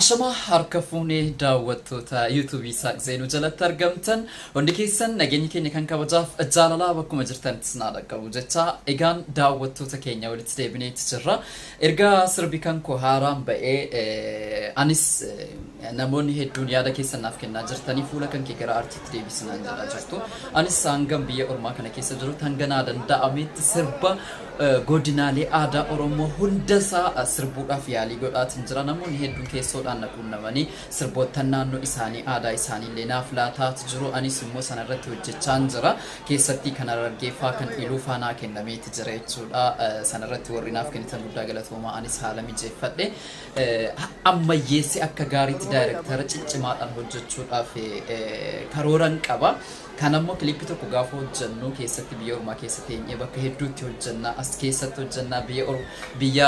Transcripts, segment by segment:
Ashama harka fuunee daawwattoota YouTube isaa Zeenuu jalatti argamtan hundi keessan nageenyi keenya kan kabajaaf jaalalaa bakkuma jirtanitti sinaa dhaqqabu jecha egaan daawwattoota keenya walitti deebineetti jirra. Erga sirbi kan koo haaraan ba'ee anis namoonni hedduun yaada keessan naaf kennaa jirtanii fuula kan kee gara aartiitti deebisinaan jedhaa jirtu. Anis hangam biyya ormaa kana keessa jiru hanganaa danda'ametti sirba godinaalee aadaa Oromoo hundasaa sirbuudhaaf yaalii godhaatiin jira. Namoonni hedduun keessoodhaan naquunnamanii sirboottan naannoo isaanii aadaa isaaniillee naaf laataatu jiru. Anis immoo sanarratti hojjechaan jira. Keessatti kan Harargeeffaa kan Iluu faanaa kennameeti jira jechuudha. Sanarratti warri naaf kennitan guddaa galatoomaa anis haala mijeeffadhe. Ammayyeessi akka gaariitti daayirektara ciccimaadhaan hojjechuudhaaf karooran qaba. Kanammoo kliipii tokko gaafa hojjennu keessatti biyya ormaa keessatti eenyee bakka hedduutti hojjenna as keessatti hojjenna biyya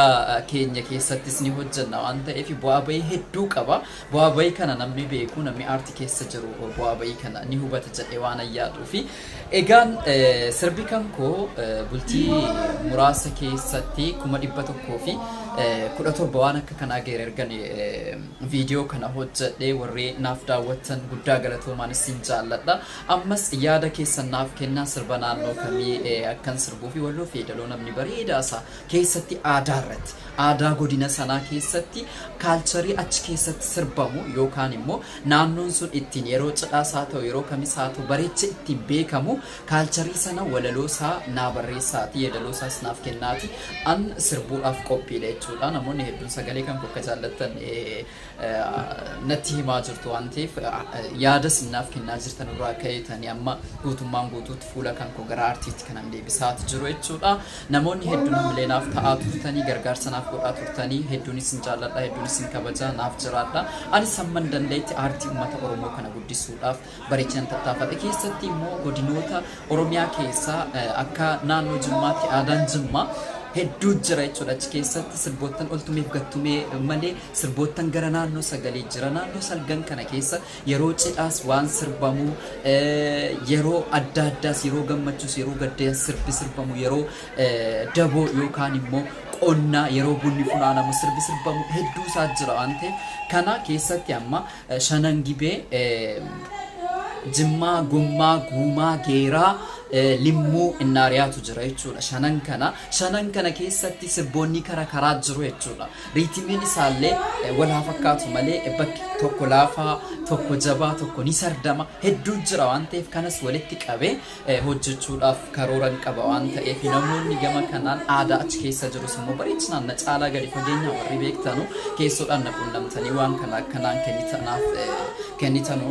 keenya keessattis ni hojjenna waan ta'eef bu'aa bahii hedduu qaba. Bu'aa bahii kana namni beeku namni aartii keessa jiru bu'aa bahii kana ni hubata jedhee waan ayyaaduu fi egaan sirbi kan koo bultii muraasa keessatti 1,100 fi 17 waan akka kanaa geera ergan viidiyoo kana hojjedhee warri naaf daawwattan guddaa galatoomaan isin jaalladha. Ammas yaada keessan naaf kennaa sirba naannoo kamii akkan sirbuu fi walloo feedaloo namni bareedaasa keessatti aadaa irratti aadaa godina sanaa keessatti kaalcharii achi keessatti sirbamu yookaan immoo naannoon sun ittiin yeroo cidhaas haa ta'u yeroo kamis haa ta'u bareecha ittiin beekamu kaalcharii sana walaloosaa naa barreessaati yeedaloosaas naaf kennaati an sirbuudhaaf qophiidha jechuudha. Namoonni hedduun sagalee kan akka jaallattan natti himaa jirtu waan ta'eef yaada sinnaaf kennaa jirtan irraa ka'eetanii amma guutummaan guutuutti fuula kan koo gara aartiitti kanan deebisaati jiru jechuudha. Namoonni hedduun hamilee naaf ta'aa turtanii gargaarsa naaf godhaa turtanii hedduunis hin jaalladha hedduunis hin kabaja naaf jiraadha. Anis hamman dandeetti aartii uummata Oromoo kana guddisuudhaaf bareechinaan tattaafadha. Keessatti immoo godinoota Oromiyaa keessaa akka naannoo Jimmaatti aadaan Jimmaa hedduu jira jechuudha. Achi keessatti sirboottan oltumeef gattumee malee sirboottan gara naannoo sagalee jira. Naannoo salgan kana keessa yeroo cidhaas waan sirbamu yeroo adda addaas yeroo gammachuus yeroo gaddaas sirbi sirbamu yeroo daboo yookaan immoo qonnaa yeroo bunni funaanamu sirbi sirbamu hedduu isaa jira waan ta'eef kana keessatti amma shanan gibee Jimmaa Gummaa Guumaa Geeraa limmuu innaariyaatu jira jechuudha. Shanan kana keessatti sirboonni karaa jiru jechuudha. Riitimiin isaallee wal haa fakkaatu malee bakki tokko laafaa tokko jabaa tokko ni sardama hedduu jira waan ta'eef kanas walitti qabee hojjechuudhaaf karooran qaba waan ta'eef namoonni gama kanaan aadaa achi keessa jirus immoo bareechinaan na caalaa gadi fageenya warri beektanu keessoodhaan na quunnamtanii waan kana akkanaan kennitanu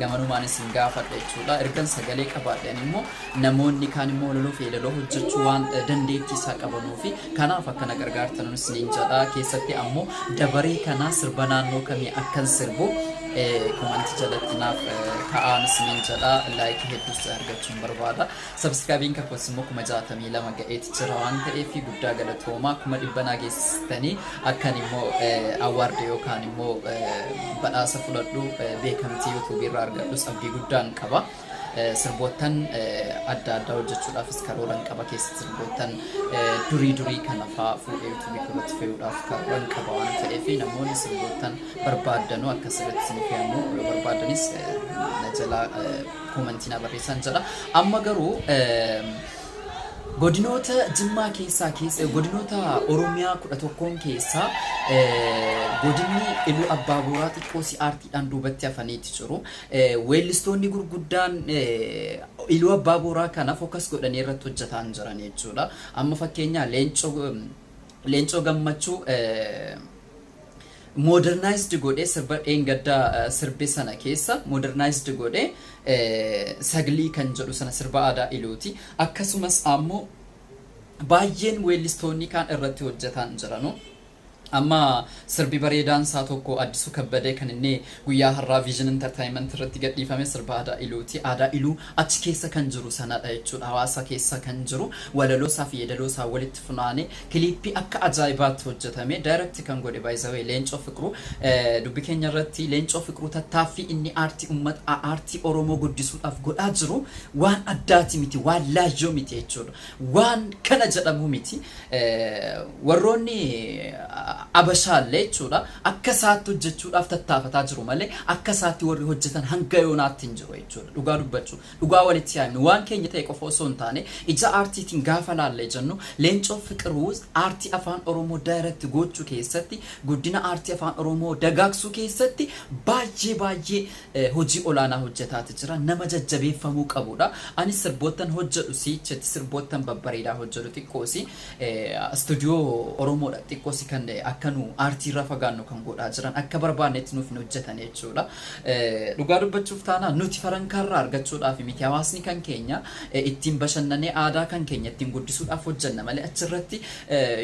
gamanumaan isin gaafadha jechuudha. Ergan sagalee qabaadhaan immoo namoonni kaan immoo loloo feedaloo hojjechuu waan dandeettii isaa qabanuu fi kanaaf akkana gargaartanuun isiniin jedha. Keessatti ammoo dabaree kanaa sirba naannoo kamii akkan sirbu komantii jalatti naaf ka'aan isiniin jedha. Laayikii hedduus argachuun barbaada. Sabskaabiin kakkoos immoo 62 ga'eeti jira waan ta'eef guddaa galatoomaa 100 geessistanii akkan immoo awwaarde yookaan immoo badhaasa fudhadhu beekamtii YouTube irraa argadhus abdii guddaan qaba. Sirboottan adda addaa hojjechuudhaafis karooran qaba. Keessatti sirboottan durii kana fa'aa fuudhee YouTube irratti fe'uudhaaf karooran qaba waan ta'eef namoonni sirboottan barbaadanuu akka sirriitti isin fe'amu barbaadanis na jalaa komantii na barreessan jedha. Amma garuu godinoota Jimmaa keessaa godinoota Oromiyaa 11 keessaa godinni Iluu Abbaa Booraa xiqqoosi aartiidhaan duubatti hafaniiti jiru. Weellistoonni gurguddaan Iluu Abbaa Booraa kana fokas godhanii irratti hojjetaa jiran jechuudha. Amma fakkeenyaa Leencoo Gammachuu modernized godhee sirba dheengaddaa sirbi sana keessa modernized godhee saglii kan jedhu sana sirba aadaa Iluuti. Akkasumas ammoo baay'een weellistoonni kaan irratti hojjetaa jiranu. Amma sirbi bareedaan isaa tokko Addisuu Kabbadee kan inni guyyaa har'aa Vision Entertainment irratti gadhiifame sirba aadaa Iluuti. Aadaa Iluu achi keessa kan jiru sanadha jechuudha. Hawaasa keessa kan jiru walaloosaa fi yeedaloosaa walitti funaanee kiliippii akka ajaa'ibaatti hojjetame direct kan godhe baay'isawee Leencoo Fiqiruu dubbi keenya irratti Leencoo Fiqiruu tattaaffii inni aartii Oromoo guddisuudhaaf godhaa jiru waan addaati miti waan laayyoo miti jechuudha. Waan kana jedhamu miti. Warroonni abashaalee jechuudha akka isaatti hojjechuudhaaf tattaafataa jiru malee akka isaatti warri hojjetan hanga yoonaatti hin jiru jechuudha. Dhugaa dubbachuu dhugaa walitti yaa'imni waan keenya ta'e qofa osoo hin taane ija aartiitiin gaafa laallee jennu Leencoo Fiqiruus aartii afaan Oromoo daayireekti gochuu keessatti guddina aartii afaan Oromoo dagaagsuu keessatti baay'ee hojii olaanaa hojjetaati jira. Nama jajjabeeffamuu qabudha. Ani sirboottan hojjedhu siichetti sirboottan babbareedaa hojjedhu xiqqoosi stuudiyoo Oromoodha xiqqoosi kan akka nu aartii irraa fagaannu kan godhaa jiran akka barbaannetti nuuf hin hojjetan jechuudha. Dhugaa dubbachuuf taanaan nuti farankaarraa argachuudhaaf miti hawaasni kan keenya ittiin bashannanee aadaa kan keenya ittiin guddisuudhaaf hojjenna malee achirratti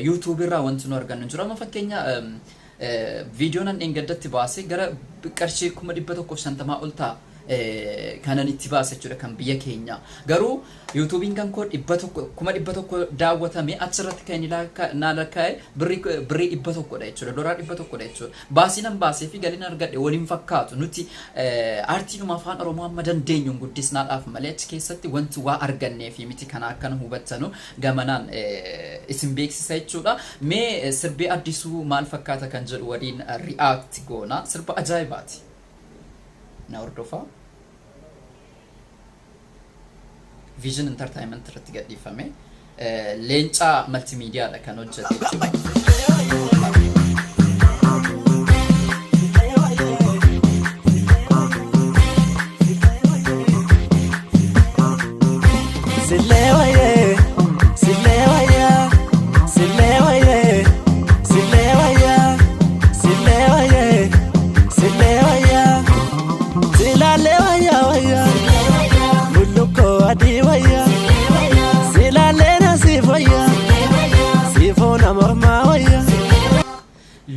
YouTube irraa wanti nu argannu jira. Amma fakkeenya viidiyoon an engaddatti baasee gara qarshii 150 ol ta'a. Kanan itti baase jechuudha kan biyya keenya. Garuu YouTubein kan koo 100 daawwatame achirratti kan naalakkaa'e birrii 100 jechuudha. Doolaar 100 jechuudha. Baasiin baasee fi galiin argadhe waliin fakkaatu. Nuti aartiidhuma afaan Oromoo amma dandeenyuun guddisnaadhaaf malee achi keessatti wanti waa argannee fi miti kana akkana hubattanu gamanaan isin beeksisa jechuudha. Mee sirbii addisuu maal fakkaata kan jedhu waliin react goona. Sirba ajaa'ibaati. Na hordofaa. Vision Entertainment irratti gadhiifame Leencaa Multimedia kan hojjete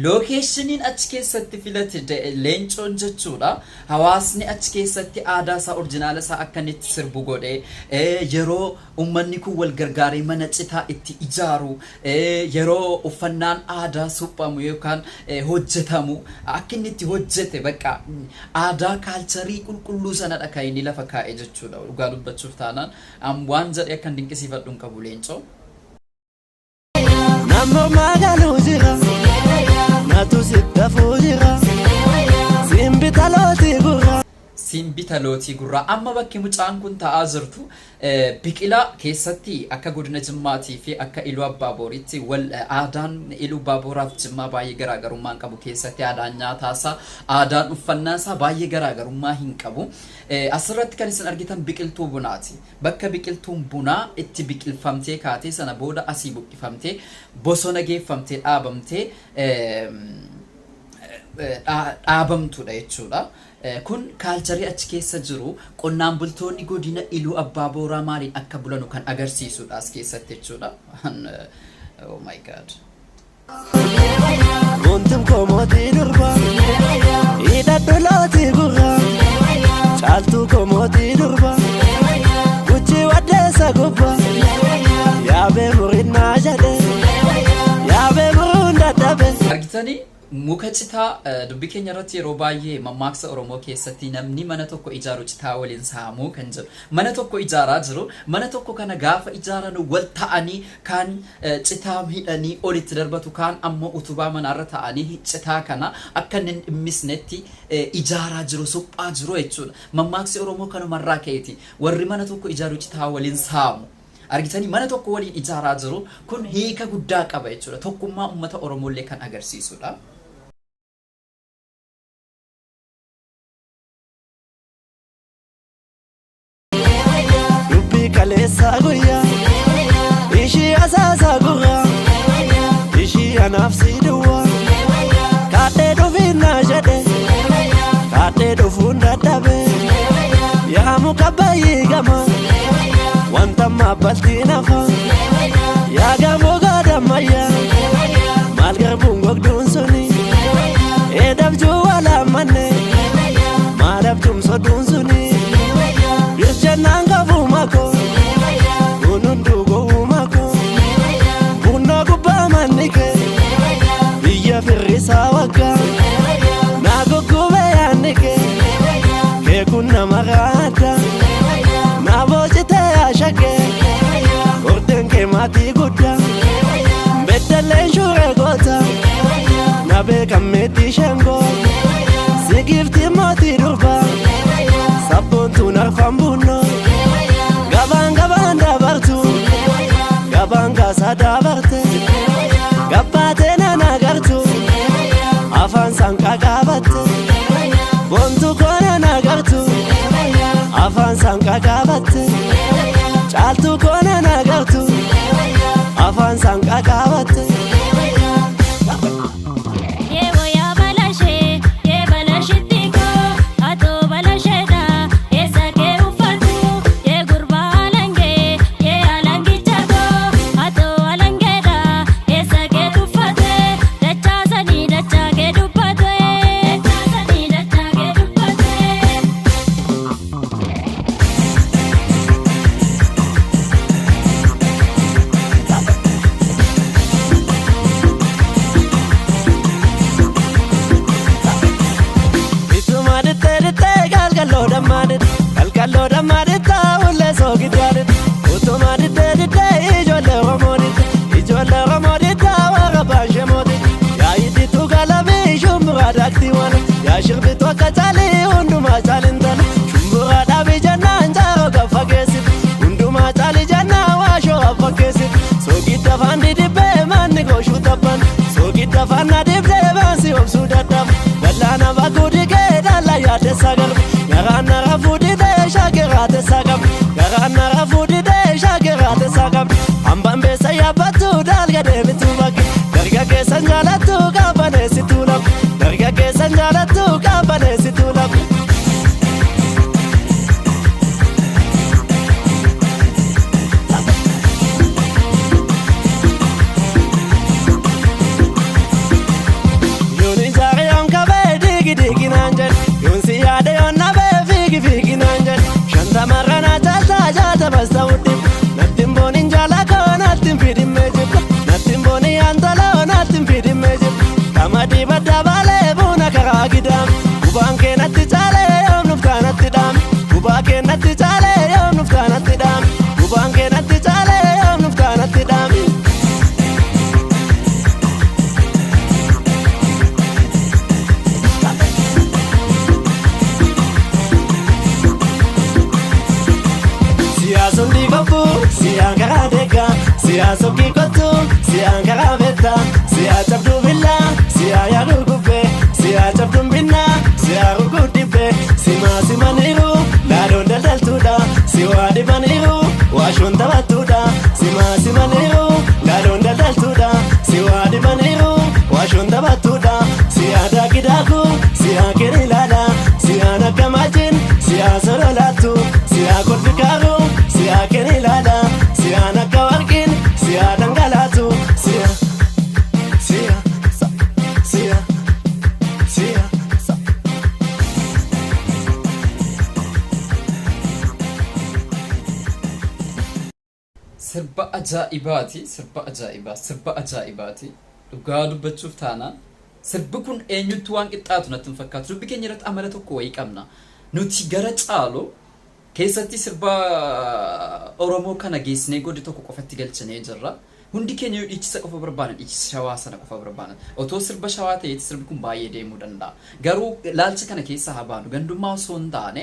Locationin achi keessatti filate Leencoon jechuudha. Hawaasni achi keessatti aadaa isaa oriijinaala isaa akka inni itti sirbu godhee yeroo uummanni kun wal gargaaree mana citaa itti ijaaru yeroo uffannaan aadaa suphamu yookaan hojjetamu akka inni itti hojjete bakka aadaa kaalcharii qulqulluu sanadha kan inni lafa kaa'e jechuudha. Dhugaa dubbachuuf taanaan waan jedhee akka dinqisiifadhu hin qabu Leencoo. Nammo magalu jira Natu sitta fujira Simbita looti gurra amma bakki mucaan kun ta'aa jirtu biqilaa keessatti akka godina Jimmaatii fi akka Iluu Abbaa Booriitti wal aadaan Iluu Abbaa Booraaf Jimmaa baay'ee garaagarummaa qabu keessatti aadaan nyaataasaa aadaan uffannaasaa baay'ee garaagarummaa hin qabu. Asirratti kan isin argitan biqiltuu bunaati. Bakka biqiltuun bunaa itti biqilfamtee kaatee sana booda asii buqqifamtee bosona geeffamtee dhaabamtee dhaabamtuudha jechuudha. Kun kaalcharii achi keessa jiru qonnaan bultoonni godina Iluu Abbaa Booraa maaliin akka bulanu kan agarsiisudha as keessatti jechuudha. Oh my god. Montum komoti durba ida doloti gurra chaltu komoti durba kuchi wadesa gubba yabe murina jade yabe murunda dabe argitani muka citaa dubbi keenya irratti yeroo baay'ee mammaaksa Oromoo keessatti namni mana tokko ijaaru citaa waliin saamuu kan jiru mana tokko ijaaraa jiru mana tokko kana gaafa ijaaran wal ta'anii kan citaa hidhanii olitti darbatu kan ammoo utubaa manarra ta'anii citaa kana akka inni dhimmisnetti ijaaraa jiru suphaa jiru jechuudha. Mammaaksi Oromoo kanumarraa ka'eeti warri mana tokko ijaaru citaa waliin saamu. Argitanii mana tokko waliin ijaaraa jiru kun hiika guddaa qaba jechuudha. Tokkummaa uummata Oromoolee kan agarsiisudha. Kalesa guya ishi asasa gura ishi anafsi duwa kate dovina jade kate dovunda dabe ya mukabayi gama wanta mabalti nafa ya gamo gada maya malgar bungok dunsuni edabju wala manne marabjum so dunsuni birjananga bumako Sawaka nago kube yanike ke kunna magata nabo chite ashake orten ke mati gudda betale shure gota shango Sigifti moti durba Sabuntu narfan bunno Gaban dabartu Gaban gasa dabarte Gabbate nagartu Afan sanka gabatte Bontu kona nagartu Afan sanka gabatte Chaltu kona nagartu Afan sanka gabatte Kallo da madita ulle so gidare Uto madite dite ijolle romodita wara banje modi Ya yidi tu galabi shumbura dakti wana Ya shirbi to katali undu machalin tala Shumbura dabi janna njaro gafagesi Undu machali janna washo afagesi So gidda fandi dibe manni goshu taban So gidda fanna dibe bansi obsu dadam Dallana bagudi ke dalla yate sagar Yarana rafudi shagerate sagam Yarana rafudi de shagerate sagam Ambam besa yabatu dalga debitu bagi Darga ke sanjalatu kabane situlam Darga ke sanjalatu kabane situlam Yuni jari on kabe digi nanjen Yun siyade on nabe figi nanjen Tamarana jata basta utim Natim boni jalako natim fidi mejib Natim boni antala natim fidi mejib Kamadi badda bale buna karagidam Kubanke natti chale yom nuftanatti dam Kubanke natti chale yom nuftanatti dam Kubanke natti chale yom nuftanatti dam Sundi kopu, siang karadeka, siang soki kotu, siang karabeta, siang cabdu villa, siang yaru kupe, siang cabdu bina, siang rukudipe, sima niru, ladon dal tuda, siwa di maniru, washun tabatuda, sima niru, ladon dal tuda, siwa di maniru, washun tabatuda, siang dakidaku, siang kirilada, siang nakamajin, siang sorolatu, siang kodfikaru. Siya kenilada, siya nakawarkin, siya dangalatu, siya Sirba ajaa'ibaati dhugaa dubbachuuf taana sirbi kun eenyutti waan qixxaatu natti hin fakkaatu dubbi keenya irratti amala tokko wayii qabna nuti gara caaloo keessatti sirba Oromoo kana geessinee goddi tokko qofatti galchinee jirra hundi keenya yoo dhiichisa qofa barbaadan dhiichisa shawaa sana qofa barbaadan otoo sirba shawaa ta'eeti sirbi kun baay'ee deemuu danda'a garuu laalcha kana keessa haa baanu gandummaa osoo hin taane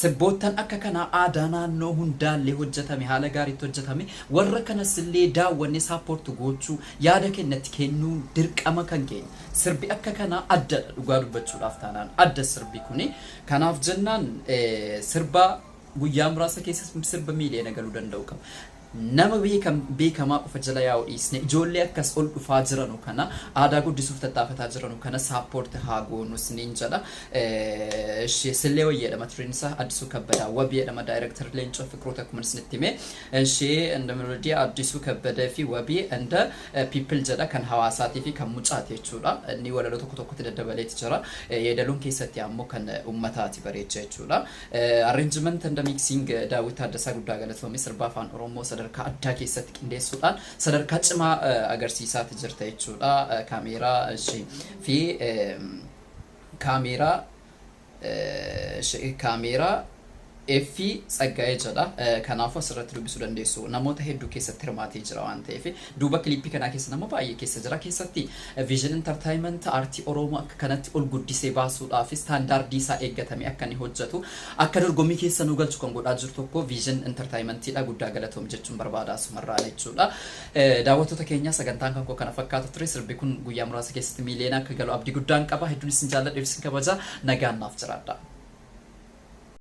sirboottan akka kanaa aadaa naannoo hundaallee hojjetame haala gaariitti hojjetame warra kanas illee daawwanne saappoortu gochuu yaada kennatti kennuu dirqama kan keenya sirbi akka kanaa addadha dhugaa dubbachuudhaaf taanaan adda sirbi kuni kanaaf jennaan sirba guyyaa muraasa keessatti sirba miiliyoona galuu danda'u qaba nama beekamaa qofa jala yaa'u dhiisne ijoollee akkas ol dhufaa jiranu kana aadaa guddisuuf tattaafataa jiranu kana saappoorti haa goonu siniin jedha sillee wayyeedhama tureen isaa Addisuu Kabbadaa wabiidhama daayirektar Leencoo Fiqiroota akkuma isinitti hime ishee inda melodii Addisuu Kabbadaa fi wabii inda people jedha kan hawaasaati fi kan mucaati jechuudha inni walaloo tokko tokkotti daddabaleeti jira yeedaloon keessatti ammoo kan ummataati bareecha jechuudha arrangement inda mixing Daawit Taaddasaa guddaa galatoomee sirba afaan Oromoo sadarkaa addaa keessatti qindeessuudhaan sadarkaa cimaa agarsiisaati jirta jechuudha kaameeraa fi kaameeraa Effi Tsaggaayee jedha. Kanaafuu asirratti dubbisuu dandeessu. Namoota hedduu keessatti hirmaatee jira waan ta'eef duuba kilippii kanaa keessa nama baay'ee keessa jira. Keessatti Vision Entertainment aartii Oromoo akka kanatti ol guddisee baasuudhaaf istaandaardii isaa eeggatamee akka inni hojjetu akka dorgommii keessa nu galchu kan godhaa jiru tokko Vision Entertainmentidha. Guddaa galatoom jechuun barbaada asumarraa jechuudha. Daawwattoota keenya sagantaan kan koo kana fakkaata ture. Sirbi kun guyyaa muraasa keessatti miiliyoona akka galu abdii guddaan qaba. Hedduun isin jaalladha, isin kabaja. Nagaan naaf jiraadha.